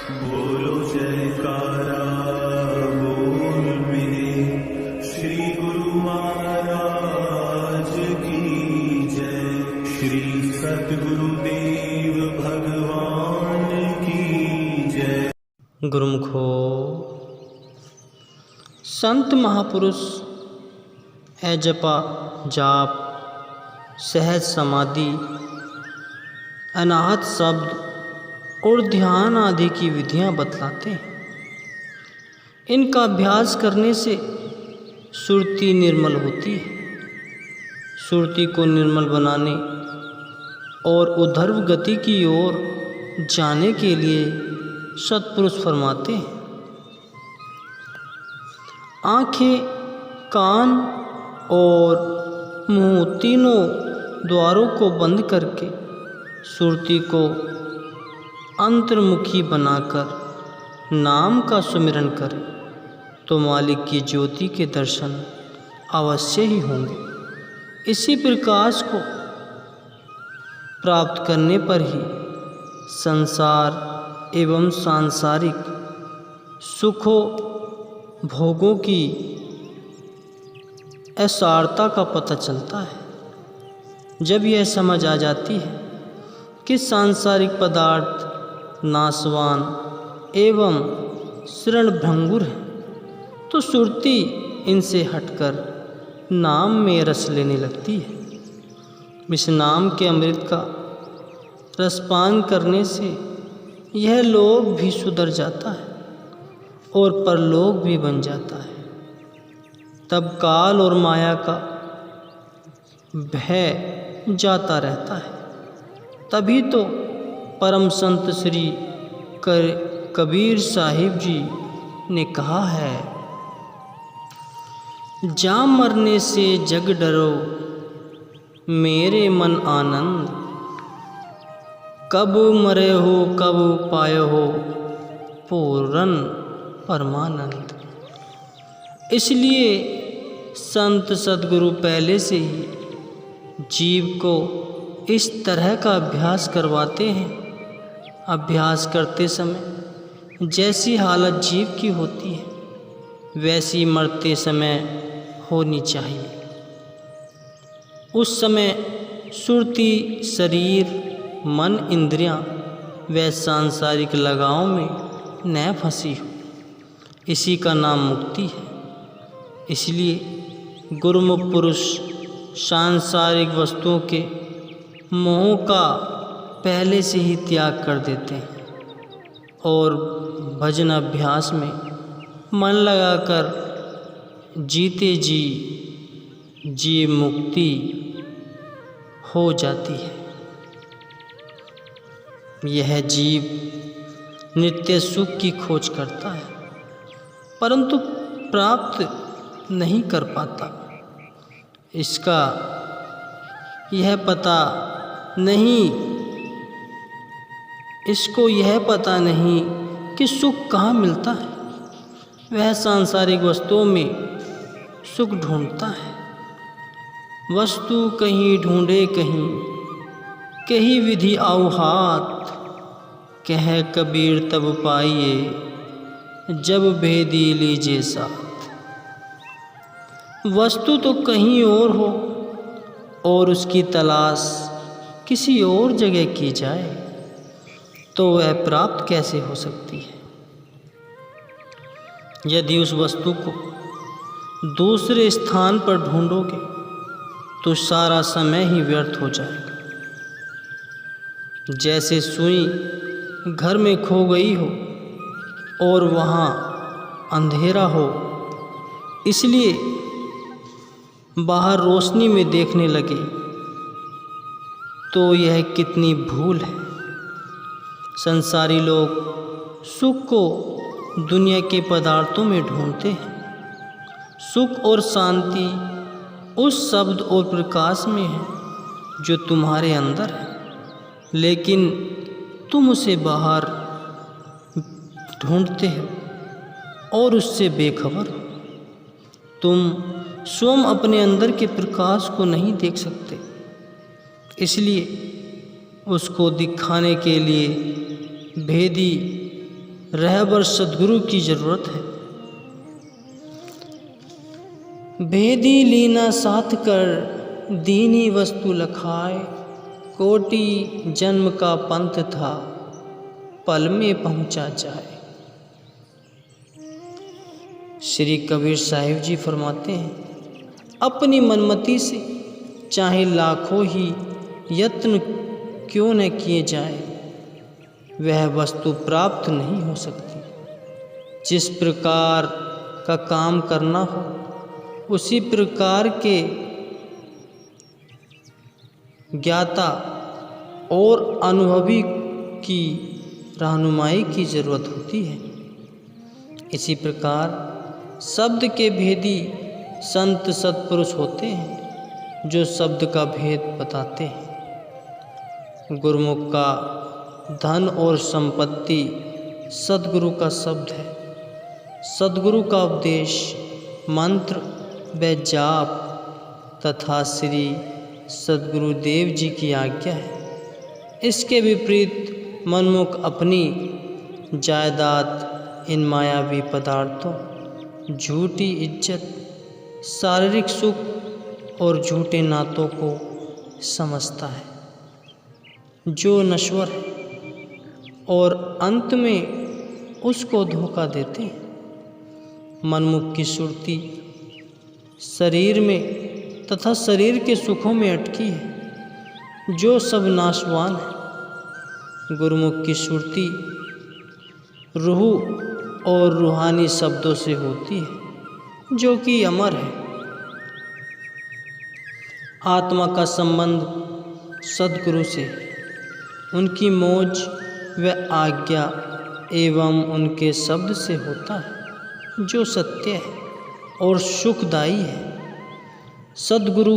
बोलो जयकारा बोल मेरे श्री गुरु महाराज की जय। श्री सतगुरुदेव भगवान की जय। गुरुमुखो संत महापुरुष है जपा जाप सहज समाधि अनाहत शब्द और ध्यान आदि की विधियां बतलाते हैं। इनका अभ्यास करने से सुरती निर्मल होती है। सुरती को निर्मल बनाने और ऊर्ध्व गति की ओर जाने के लिए सत्पुरुष फरमाते हैं, आँखें, कान और मुंह तीनों द्वारों को बंद करके सुरती को अंतर्मुखी बनाकर नाम का सुमिरन करें तो मालिक की ज्योति के दर्शन अवश्य ही होंगे। इसी प्रकाश को प्राप्त करने पर ही संसार एवं सांसारिक सुखों भोगों की असारता का पता चलता है। जब यह समझ आ जाती है कि सांसारिक पदार्थ नाशवान एवं शरणभंगुर है, तो सुरती इनसे हटकर नाम में रस लेने लगती है। इस नाम के अमृत का रसपान करने से यह लोक भी सुधर जाता है और परलोक भी बन जाता है। तब काल और माया का भय जाता रहता है। तभी तो परम संत श्री कबीर साहिब जी ने कहा है, जा मरने से जग डरो मेरे मन आनंद, कब मरे हो कब पाए हो पूरन परमानंद। इसलिए संत सद्गुरु पहले से ही जीव को इस तरह का अभ्यास करवाते हैं। अभ्यास करते समय जैसी हालत जीव की होती है वैसी मरते समय होनी चाहिए। उस समय सुरती शरीर मन इंद्रियां व सांसारिक लगाव में न फंसी हो, इसी का नाम मुक्ति है। इसलिए गुरुमुख पुरुष सांसारिक वस्तुओं के मोह का पहले से ही त्याग कर देते हैं और भजन अभ्यास में मन लगाकर जीते जी मुक्ति हो जाती है। यह जीव नित्य सुख की खोज करता है परंतु प्राप्त नहीं कर पाता। इसका यह पता नहीं कि सुख कहाँ मिलता है। वह सांसारिक वस्तुओं में सुख ढूंढता है। वस्तु कहीं ढूंढे कहीं विधि आऊ हाथ, कह कबीर तब पाइए जब भेदी लीजिए साथ। वस्तु तो कहीं और हो और उसकी तलाश किसी और जगह की जाए तो वह प्राप्त कैसे हो सकती है। यदि उस वस्तु को दूसरे स्थान पर ढूंढोगे तो सारा समय ही व्यर्थ हो जाएगा। जैसे सुई घर में खो गई हो और वहाँ अंधेरा हो, इसलिए बाहर रोशनी में देखने लगे तो यह कितनी भूल है। संसारी लोग सुख को दुनिया के पदार्थों में ढूंढते हैं। सुख और शांति उस शब्द और प्रकाश में है जो तुम्हारे अंदर है, लेकिन तुम उसे बाहर ढूंढते हो और उससे बेखबर हो। तुम स्वयं अपने अंदर के प्रकाश को नहीं देख सकते, इसलिए उसको दिखाने के लिए भेदी रहबर सद्गुरु की जरूरत है। भेदी लीना साथ कर दीनी वस्तु लखाए, कोटि जन्म का पंथ था पल में पहुंचा जाए। श्री कबीर साहिब जी फरमाते हैं, अपनी मनमति से चाहे लाखों ही यत्न क्यों न किए जाए, वह वस्तु प्राप्त नहीं हो सकती। जिस प्रकार का काम करना हो उसी प्रकार के ज्ञाता और अनुभवी की रहनुमाई की जरूरत होती है। इसी प्रकार शब्द के भेदी संत सत्पुरुष होते हैं जो शब्द का भेद बताते हैं। गुरुमुख का धन और संपत्ति सद्गुरु का शब्द है। सद्गुरु का उपदेश मंत्र व जाप तथा श्री सद्गुरुदेव जी की आज्ञा है। इसके विपरीत मनमुख अपनी जायदाद, इन मायावी पदार्थों, झूठी इज्जत, शारीरिक सुख और झूठे नातों को समझता है जो नश्वर है और अंत में उसको धोखा देते हैं। मनमुख की सुरती शरीर में तथा शरीर के सुखों में अटकी है जो सब नाशवान है। गुरुमुख की सुरती रूह और रूहानी शब्दों से होती है जो कि अमर है। आत्मा का संबंध सद्गुरु से, उनकी मौज व आज्ञा एवं उनके शब्द से होता है जो सत्य है और सुखदायी है। सद्गुरु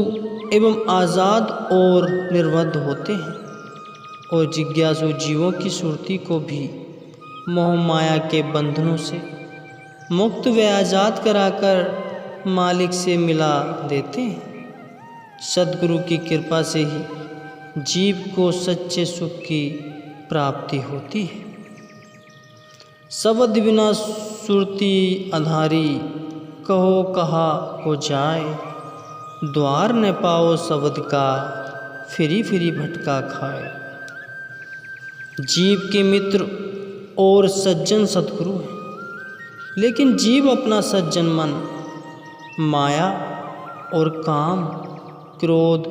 एवं आज़ाद और निर्बद्ध होते हैं और जिज्ञासु जीवों की सुरती को भी मोह माया के बंधनों से मुक्त व आज़ाद कराकर मालिक से मिला देते हैं। सद्गुरु की कृपा से ही जीव को सच्चे सुख की प्राप्ति होती है। शब्द बिना सुरती अंधारी, कहो कहा हो जाए, द्वार न पाओ शब्द का, फिरी फिरी भटका खाए। जीव के मित्र और सज्जन सद्गुरु हैं, लेकिन जीव अपना सज्जन मन माया और काम, क्रोध,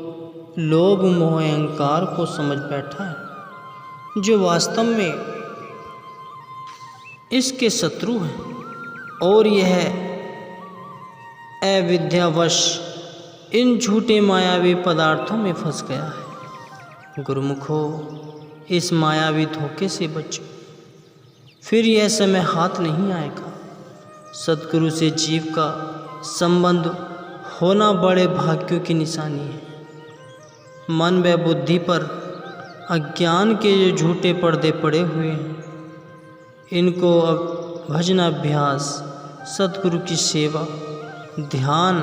लोभ, मोह, अहंकार को समझ बैठा है जो वास्तव में इसके शत्रु हैं और यह अविद्यावश इन झूठे मायावी पदार्थों में फंस गया है। गुरुमुखो, इस मायावी धोखे से बचो, फिर यह समय हाथ नहीं आएगा। सद्गुरु से जीव का संबंध होना बड़े भाग्यों की निशानी है। मन व बुद्धि पर अज्ञान के जो झूठे पर्दे पड़े हुए हैं, इनको भजनाभ्यास, सद्गुरु की सेवा, ध्यान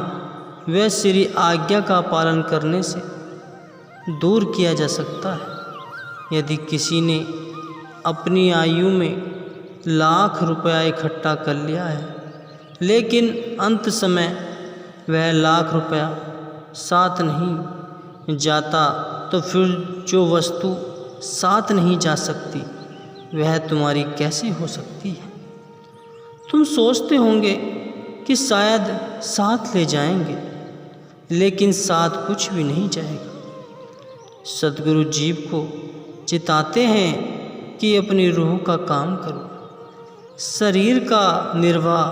व श्री आज्ञा का पालन करने से दूर किया जा सकता है। यदि किसी ने अपनी आयु में लाख रुपया इकट्ठा कर लिया है, लेकिन अंत समय वह लाख रुपया साथ नहीं जाता, तो फिर जो वस्तु साथ नहीं जा सकती वह तुम्हारी कैसे हो सकती है। तुम सोचते होंगे कि शायद साथ ले जाएंगे, लेकिन साथ कुछ भी नहीं जाएगा। सद्गुरु जीव को चिताते हैं कि अपनी रूह का काम करो। शरीर का निर्वाह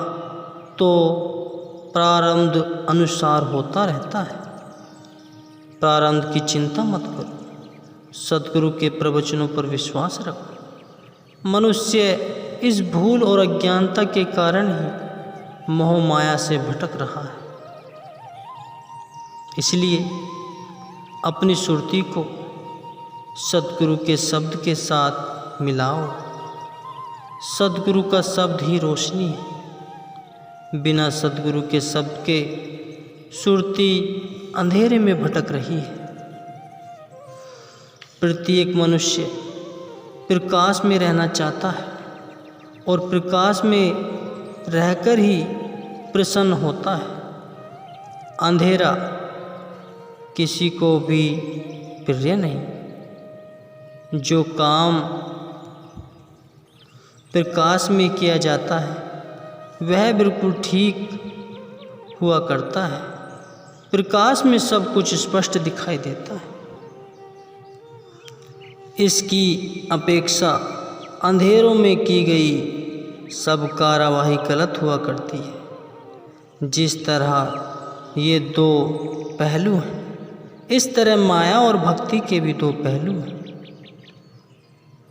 तो प्रारब्ध अनुसार होता रहता है। प्रारब्ध की चिंता मत करो, सद्गुरु के प्रवचनों पर विश्वास रखो। मनुष्य इस भूल और अज्ञानता के कारण ही मोह माया से भटक रहा है। इसलिए अपनी सुरती को सद्गुरु के शब्द के साथ मिलाओ। सद्गुरु का शब्द ही रोशनी है। बिना सद्गुरु के शब्द के सुरती अंधेरे में भटक रही है। प्रत्येक मनुष्य प्रकाश में रहना चाहता है और प्रकाश में रहकर ही प्रसन्न होता है। अंधेरा किसी को भी प्रिय नहीं। जो काम प्रकाश में किया जाता है वह बिल्कुल ठीक हुआ करता है। प्रकाश में सब कुछ स्पष्ट दिखाई देता है। इसकी अपेक्षा अंधेरों में की गई सब कार्यवाही गलत हुआ करती है। जिस तरह ये दो पहलू हैं, इस तरह माया और भक्ति के भी दो पहलू हैं।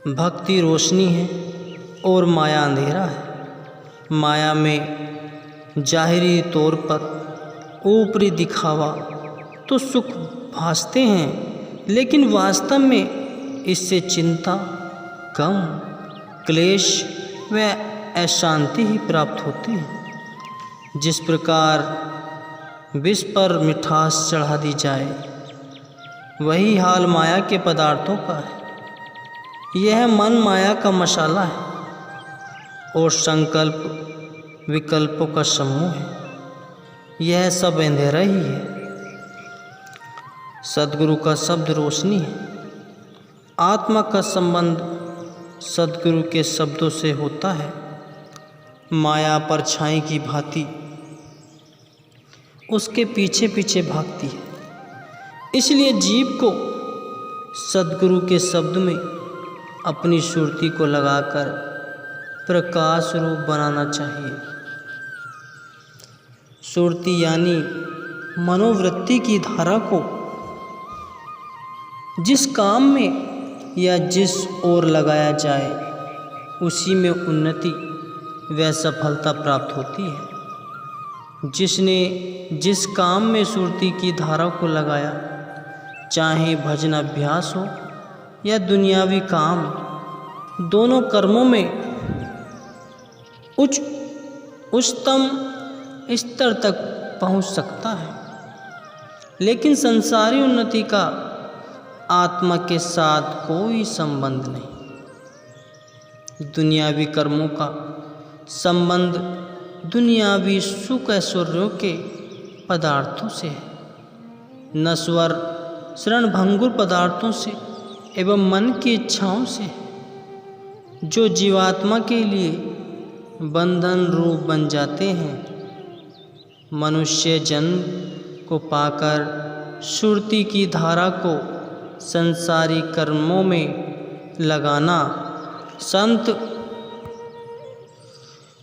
भक्ति रोशनी है और माया अंधेरा है। माया में जाहिरी तौर पर ऊपरी दिखावा तो सुख भासते हैं, लेकिन वास्तव में इससे चिंता, गम, क्लेश व अशांति ही प्राप्त होती है। जिस प्रकार विष पर मिठास चढ़ा दी जाए, वही हाल माया के पदार्थों का है। यह मन माया का मसाला है और संकल्प विकल्पों का समूह है। यह सब अंधेरा ही है। सद्गुरु का शब्द रोशनी है। आत्मा का संबंध सद्गुरु के शब्दों से होता है। माया परछाई की भांति उसके पीछे पीछे भागती है। इसलिए जीव को सद्गुरु के शब्द में अपनी सुरती को लगाकर प्रकाश रूप बनाना चाहिए। सुरती यानी मनोवृत्ति की धारा को जिस काम में या जिस ओर लगाया जाए, उसी में उन्नति व सफलता प्राप्त होती है। जिसने जिस काम में सुरती की धारा को लगाया, चाहे भजन अभ्यास हो या दुनियावी काम, दोनों कर्मों में उच्चतम स्तर तक पहुंच सकता है। लेकिन संसारी उन्नति का आत्मा के साथ कोई संबंध नहीं। दुनियावी कर्मों का संबंध दुनियावी सुख ऐश्वर्यों के पदार्थों से है, नश्वर क्षणभंगुर पदार्थों से एवं मन की इच्छाओं से, जो जीवात्मा के लिए बंधन रूप बन जाते हैं। मनुष्य जन्म को पाकर सुरती की धारा को संसारी कर्मों में लगाना संत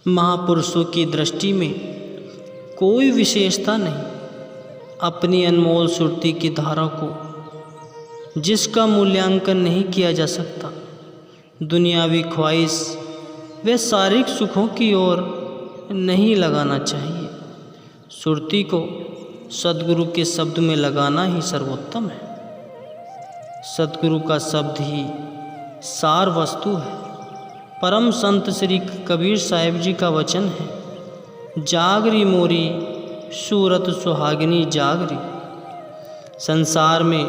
महापुरुषों की दृष्टि में कोई विशेषता नहीं। अपनी अनमोल सुरती की धारा को, जिसका मूल्यांकन नहीं किया जा सकता, दुनियावी ख्वाहिश व शारीरिक सुखों की ओर नहीं लगाना चाहिए। सुरती को सद्गुरु के शब्द में लगाना ही सर्वोत्तम है। सद्गुरु का शब्द ही सार वस्तु है। परम संत श्री कबीर साहिब जी का वचन है, जागरी मोरी सूरत सुहागिनी जागरी। संसार में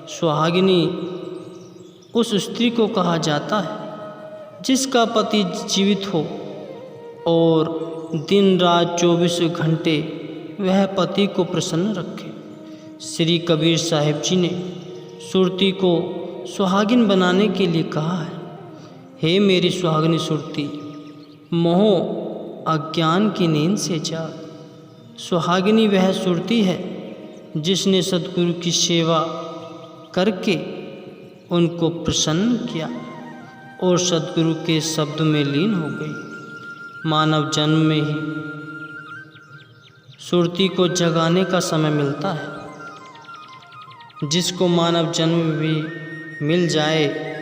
सुहागिनी उस स्त्री को कहा जाता है जिसका पति जीवित हो और दिन रात 24 घंटे वह पति को प्रसन्न रखे। श्री कबीर साहिब जी ने सुरती को सुहागिन बनाने के लिए कहा है, हे मेरी सुहागिनी सुरती, मोह अज्ञान की नींद से जाग। सुहागिनी वह सुरती है जिसने सद्गुरु की सेवा करके उनको प्रसन्न किया और सद्गुरु के शब्द में लीन हो गई। मानव जन्म में ही सुरती को जगाने का समय मिलता है। जिसको मानव जन्म भी मिल जाए,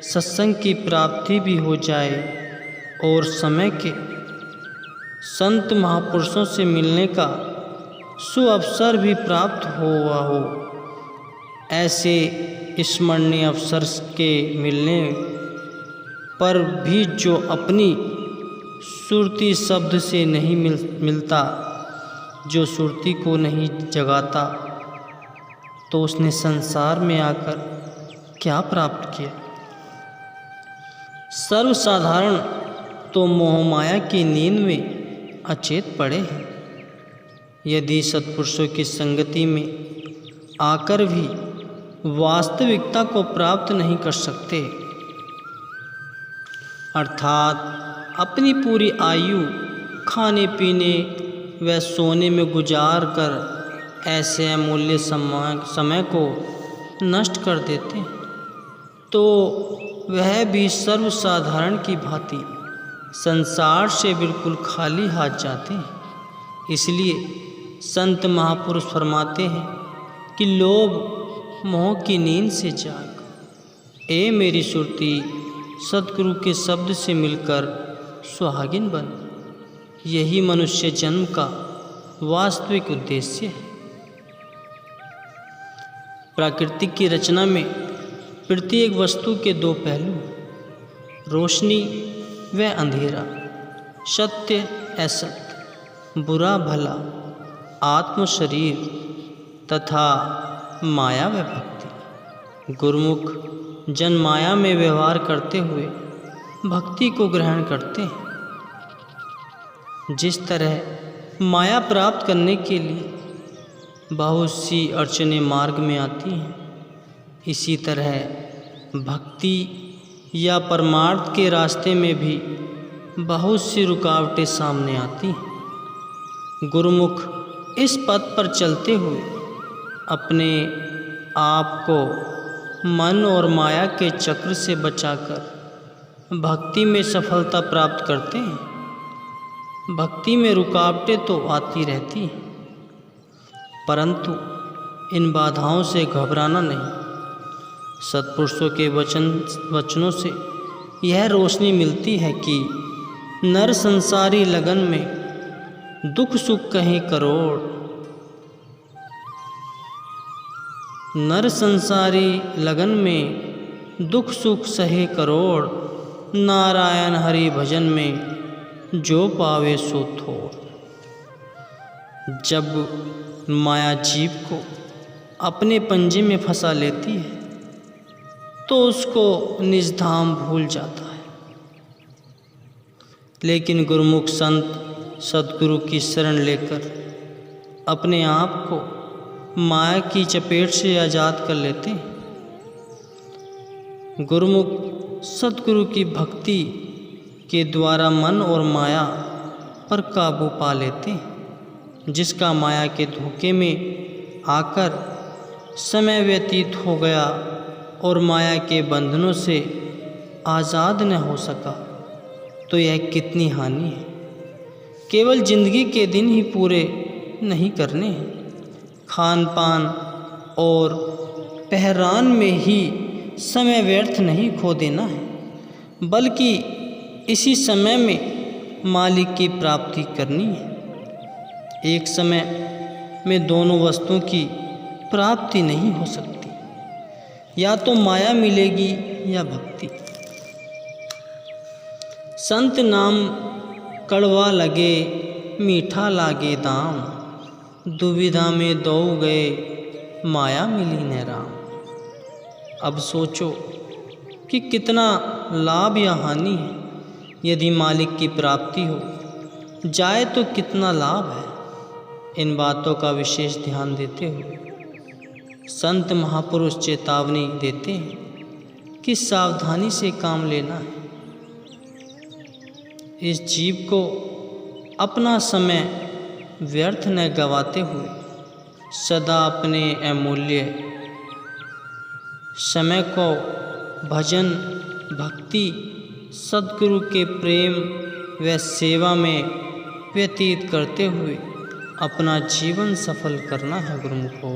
सत्संग की प्राप्ति भी हो जाए और समय के संत महापुरुषों से मिलने का सुअवसर भी प्राप्त हुआ हो, ऐसे स्मरणीय अवसर के मिलने पर भी जो अपनी सुरती शब्द से नहीं मिलता, जो सुरती को नहीं जगाता, तो उसने संसार में आकर क्या प्राप्त किया। सर्वसाधारण तो मोह माया की नींद में अचेत पड़े हैं। यदि सत्पुरुषों की संगति में आकर भी वास्तविकता को प्राप्त नहीं कर सकते, अर्थात अपनी पूरी आयु खाने पीने व सोने में गुजार कर ऐसे अमूल्य समय को नष्ट कर देते हैं, तो वह भी सर्वसाधारण की भांति संसार से बिल्कुल खाली हाथ जाते हैं। इसलिए संत महापुरुष फरमाते हैं कि लोभ मोह की नींद से जाग, ए मेरी सुरती सद्गुरु के शब्द से मिलकर सुहागिन बन। यही मनुष्य जन्म का वास्तविक उद्देश्य है। प्रकृति की रचना में प्रत्येक वस्तु के दो पहलू, रोशनी व अंधेरा, सत्य असत्य, बुरा भला, आत्म शरीर तथा माया व भक्ति। गुरुमुख जन माया में व्यवहार करते हुए भक्ति को ग्रहण करते हैं। जिस तरह माया प्राप्त करने के लिए बहुत सी अड़चनें मार्ग में आती हैं, इसी तरह भक्ति या परमार्थ के रास्ते में भी बहुत सी रुकावटें सामने आती हैं। गुरुमुख इस पथ पर चलते हुए अपने आप को मन और माया के चक्र से बचाकर भक्ति में सफलता प्राप्त करते हैं। भक्ति में रुकावटें तो आती रहती हैं, परंतु इन बाधाओं से घबराना नहीं। सत्पुरुषों के वचनों से यह रोशनी मिलती है कि नर संसारी लगन में दुख सुख कहीं करोड़, नर संसारी लगन में दुख सुख सहे करोड़, नारायण हरि भजन में जो पावे सो थोड़। जब माया जीव को अपने पंजे में फंसा लेती है तो उसको निज धाम भूल जाता है। लेकिन गुरुमुख संत सद्गुरु की शरण लेकर अपने आप को माया की चपेट से आज़ाद कर लेते हैं। गुरुमुख सद्गुरु की भक्ति के द्वारा मन और माया पर काबू पा लेते हैं। जिसका माया के धोखे में आकर समय व्यतीत हो गया और माया के बंधनों से आज़ाद न हो सका, तो यह कितनी हानि है। केवल जिंदगी के दिन ही पूरे नहीं करने हैं, खान पान और पहरान में ही समय व्यर्थ नहीं खो देना है, बल्कि इसी समय में मालिक की प्राप्ति करनी है। एक समय में दोनों वस्तुओं की प्राप्ति नहीं हो सकती, या तो माया मिलेगी या भक्ति। संत नाम कड़वा लगे मीठा लागे दाम, दुविधा में दो गए माया मिली न राम। अब सोचो कि कितना लाभ या हानि है। यदि मालिक की प्राप्ति हो जाए तो कितना लाभ है। इन बातों का विशेष ध्यान देते हुए संत महापुरुष चेतावनी देते हैं कि सावधानी से काम लेना है। इस जीव को अपना समय व्यर्थ न गवाते हुए सदा अपने अमूल्य समय को भजन, भक्ति, सद्गुरु के प्रेम व सेवा में व्यतीत करते हुए अपना जीवन सफल करना है। गुरुमुखो।